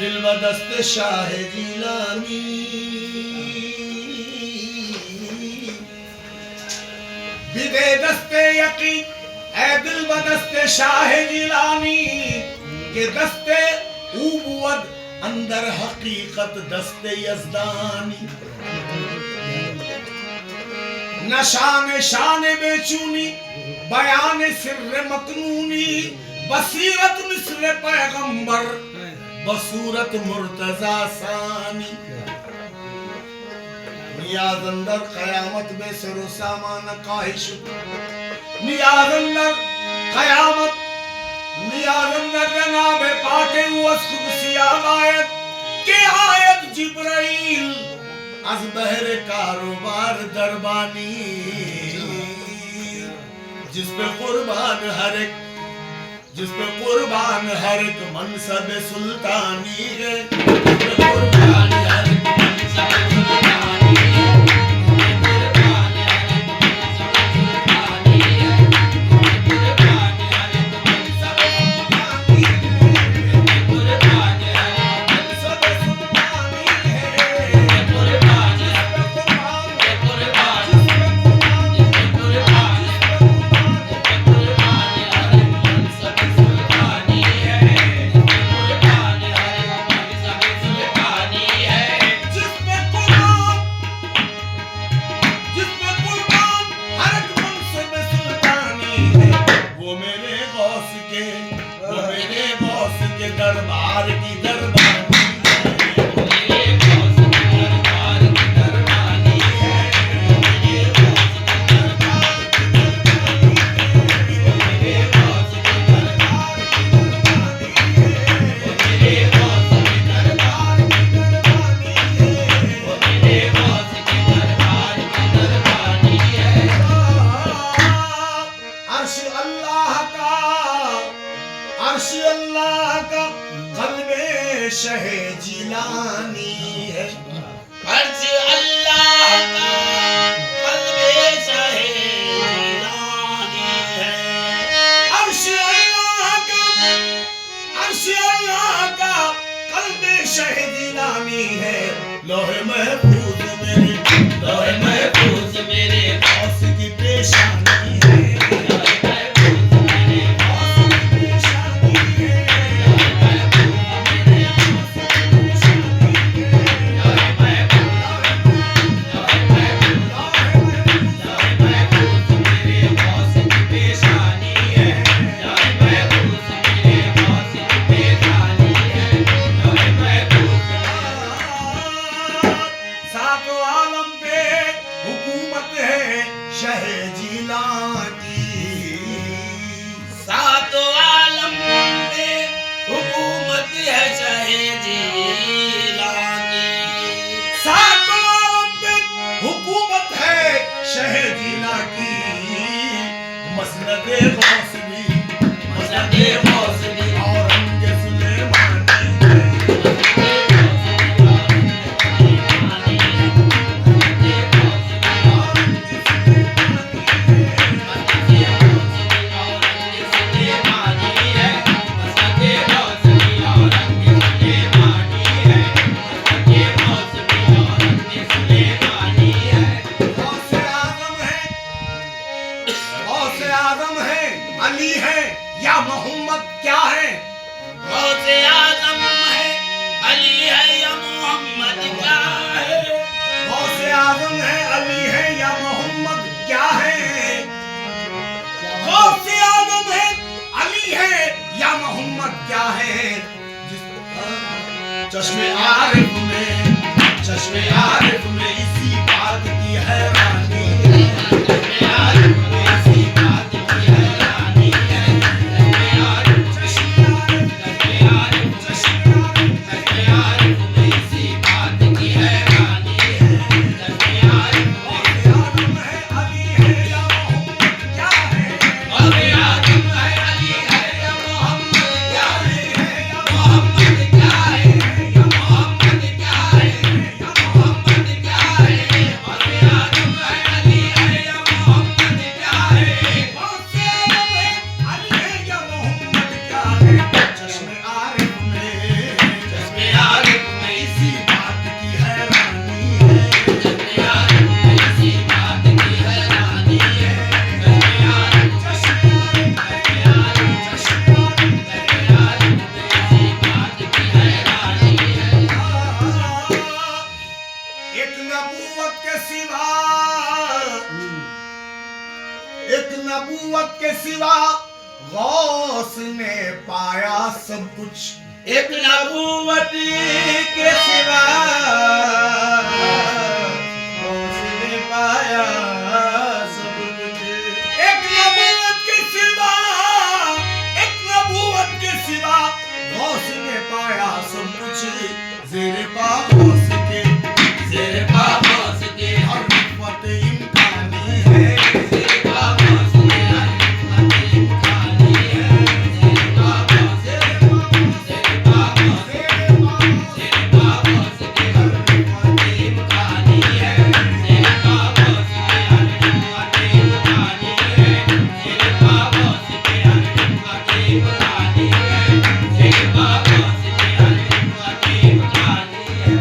दिल व दस्त शाह जिलानी, बिदे दस्ते यकीन ऐ दिल व दस्ते शाह जिलानी, के दस्ते उबुवद अंदर हकीकत दस्ते यज़दानी। नशान शान बेचूनी बयान सिर्र मकनूनी, बसीरत मिस्र पैगंबर बसूरत मुर्तजा सानी। नियाज अंदर क़यामत में सरो सामान काहिश, नियाज अंदर क़यामत, नियाज अंदर जनाब पाके उस खुदसियाब आयत के आयत जिब्राइल अज बहरे कारोबार दरबानी, जिस पे कुर्बान हर एक, जिस पे कुर्बान हर एक मनसब सुल्तानी है, कुर्बान हर एक मनसब सुल्तानी है, कुर्बान हर एक मनसब सुल्तानी है, कुर्बान हर एक मनसब सुल्तानी है, कुर्बान हर एक मनसब सुल्तानी है, कुर्बान दरबार की दरबानी है, मेरे गौस की दरबार की दरबानी है, मेरे गौस की दरबार की दरबानी है, मेरे गौस की दरबार की दरबानी है, मेरे गौस की दरबार की दरबानी है, मेरे गौस की दरबार की दरबानी है। अर्श अल्लाह का, अर्श अल्लाह का क़ल्बे शह जिलानी है, अर्श अल्लाह का क़ल्बे शह जिलानी है, अर्श अल्लाह का, अर्श अल्लाह का क़ल्बे शह जिलानी है। लोहे महफूज मेरे, लोहे महफूज मेरे गौस की पेशानी है, शह जिलानी, सातों आलम पे हुकूमत है शह जिलानी, सातों आलम पे हुकूमत है शह जिला की। मसनद-ए गौसली, मसनद-ए गौसली औरंगे सुलेमानी है, अली है या मोहम्मद क्या है? गौसे आज़म है, अली है या मोहम्मद क्या है? गौसे आज़म है, अली है या मोहम्मद क्या है? गौसे आज़म है, अली है या मोहम्मद क्या है? चश्मे आरिफ में, चश्मे आरिफ में इसी बात की हैरानी है, चश्मे आरिफ में इसी बात की हैरानी है, चश्मे आरिफ, चश्मे आरिफ, चश्मे आरिफ, चश्मे आरिफ में इसी बात की हैरानी है, चश्मे आरिफ। गौसे आज़म है, अली है या मोहम्मद क्या है? गौसे आज़म है, अली है या मोहम्मद क्या है? या मोहम्मद क्या है? या मोहम्मद क्या है? या मोहम्मद क्या है? गौसे आज़म सब कुछ। एक नबूवत के सिवा उसने पाया सब कुछ। एक नबूवत के सिवा, एक नबूवत के सिवा उसने पाया सब कुछ। ज़ेरे पा गौस के, ज़ेरे पा गौस के हर हिकमत इम्कानी है। ज़ेरे पा गौस के हर हिकमत इम्कानी है। ज़ेरे पा गौस, ज़ेरे पा गौस, ज़ेरे पा गौस के हर हिकमत इम्कानी है। ज़ेरे पा गौस के हर हिकमत इम्कानी है। ज़ेरे पा गौस के हर हिकमत इम्कानी है। ज़ेरे पा गौस के हर हिकमत इम्कानी है।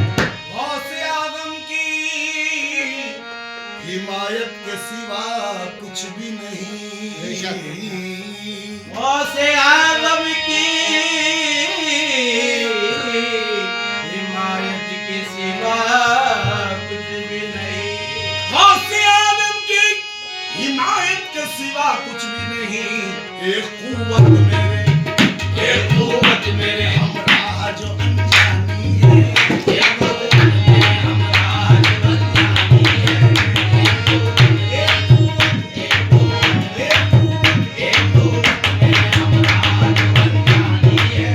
गौसे आज़म की हिमायत के सिवा कुछ भी नहीं। गौसे आज़म की हिमायत के सिवा कुछ भी नहीं। गौसे आज़म की हिमायत के सिवा कुछ भी नहीं। एक कुव्वत मेरे, एक कुव्वत मेरे हमरा जो अनजानी है। एक कुव्वत मेरे हमरा जो अनजानी है। एक कुव्वत, एक कुव्वत, एक कुव्वत, एक कुव्वत मेरे हमरा जो अनजानी है।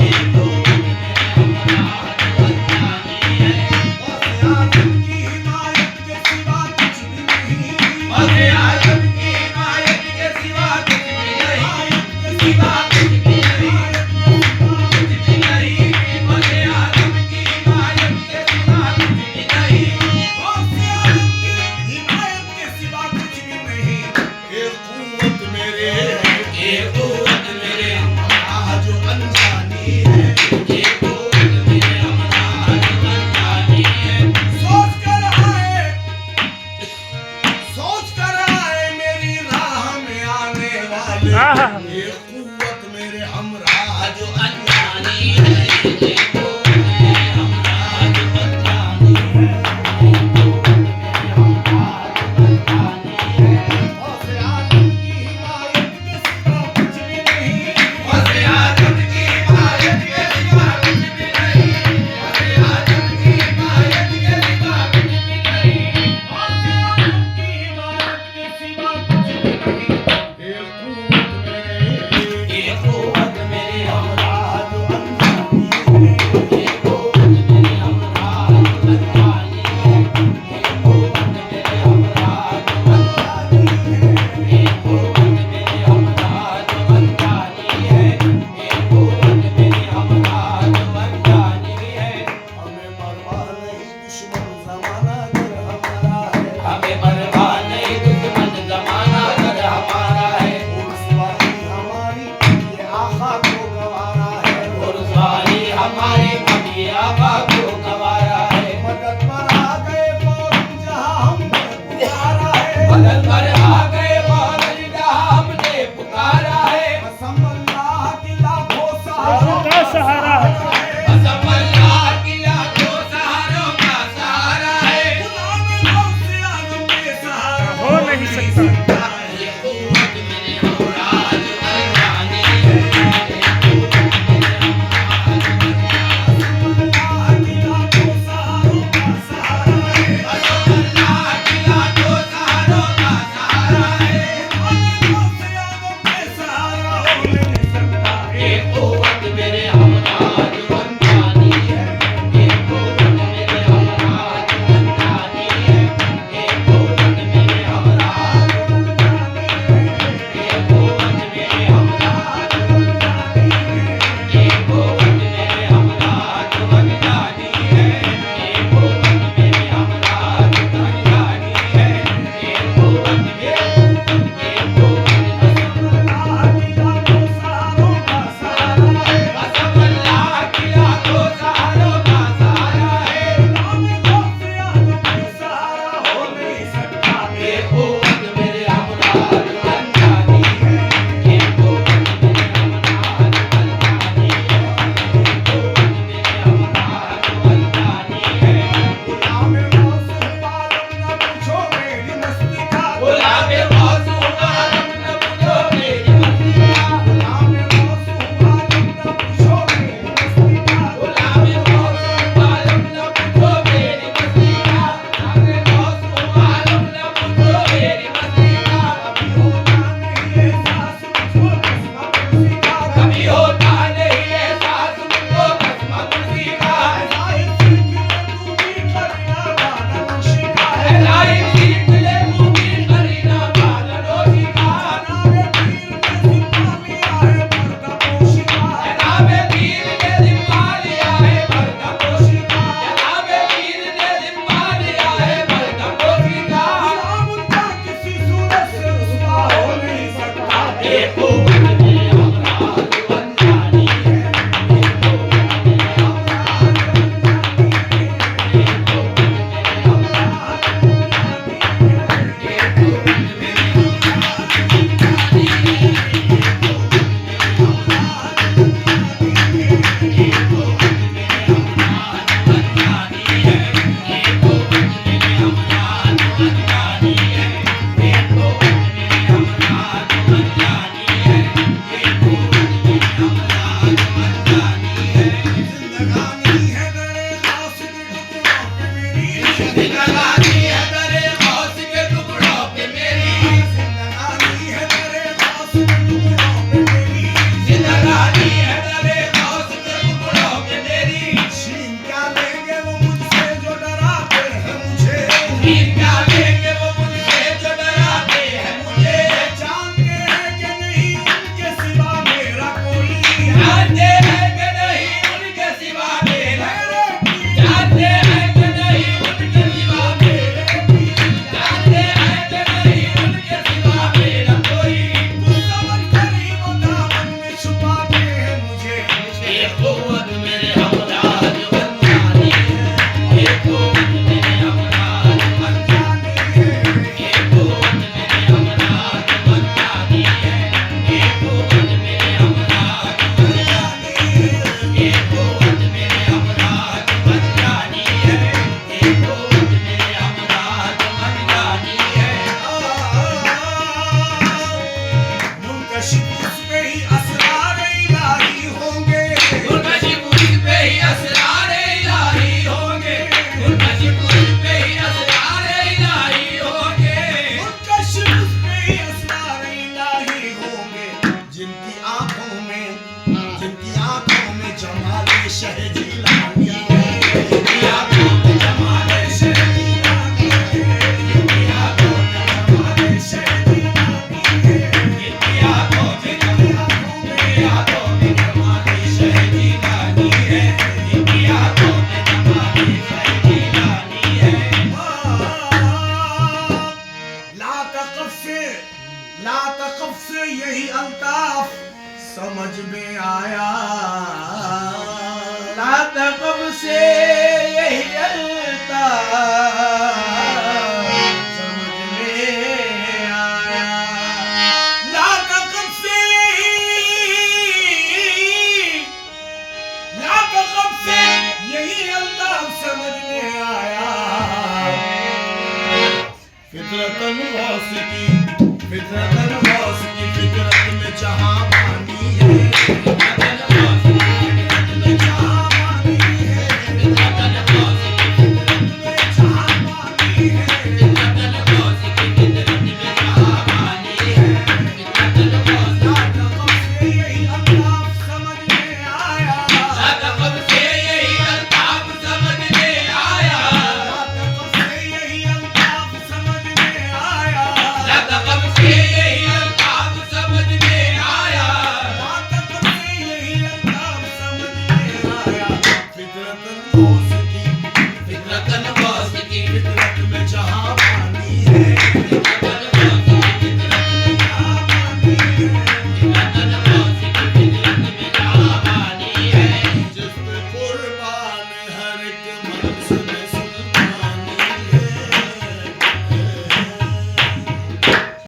एक कुव्वत मेरे हमरा जो अनजानी है। गौसे आज़म की हिमायत के सिवा कुछ भी नहीं। गौसे आज़म की हिमायत के सिवा कुछ भी नहीं। के सिवा कुछ भी नहीं। कुछ भी नहीं। गौसे आज़म की हिमायत के सिवा कुछ भी नहीं। गौसे आज़म की हिमायत के सिवा कुछ भी नहीं। एक कुव्वत मेरे, एक कुव्वत मेरे हमरा जो अनजानी है। एक कुव्वत मेरे हमरा जो अनजानी है। सोच कर आए, सोच कर आए मेरी राह में आने वाले। एक कुव्वत मेरे हमरा जो अनजानी है। एक कुव्वत मेरे हमरा जो अनजानी है। एक कुव्वत मेरे हमरा जो अनजानी है। गौसे आज़म की हिमायत के सिवा कुछ भी नहीं। गौसे आज़म की हिमायत के सिवा कुछ भी नहीं। गौसे आज़म की हिमायत के सिवा कुछ भी नहीं। गौसे आज़म की हिमायत के सिवा कुछ भी नहीं। एक कुव्वत मेरे, एक कुव्वत मेरे हमरा जो अनजानी है। एक कुव्वत मेरे हमरा जो अनजानी है। एक कुव्वत मेरे हमरा जो अनजानी है। एक कुव्वत मेरे हमरा जो अनजानी है। एक कुव्वत मेरे हमरा जो अनजानी है। हमें परवाह नहीं दुश्मन ज़माना अगर हमारा है। हमें परवाह नहीं दुश्मन ज़माना अगर हमारा है। रुसवाई हमारी ये आका को गवारा है। रुसवाई हमारी ये आका को गवारा है। मदद पर आ गए फौरन जहाँ हमने पुकारा है। मदद पर आ गए फौरन जहाँ हमने पुकारा है। कसम अल्लाह की लाखों सहारों का सहारा है। कसम अल्लाह की लाखों सहारों का सहारा है। गुलाम गौसे आज़म के सहारा हो नहीं सकता। ये कुव्वत मेरे हमरा जो अनजानी है। ये कुव्वत मेरे हमरा जो अनजानी है। शहजीलानी है, इनकी आंखों में जमाले शहजीलानी है, इनकी आंखों में जमाले शहजीलानी है, इनकी आंखों में जमाले शहजीलानी है, इनकी आंखों में जमाले शहजीलानी है। ला तकफ से यही अल्ताफ समझ में आया, ला तकफ से यही अल्ताफ समझ में आया, ला तकफ से यही अल्ताफ समझ में आया। फितरतन गौस की फितरत में जहां बानी है।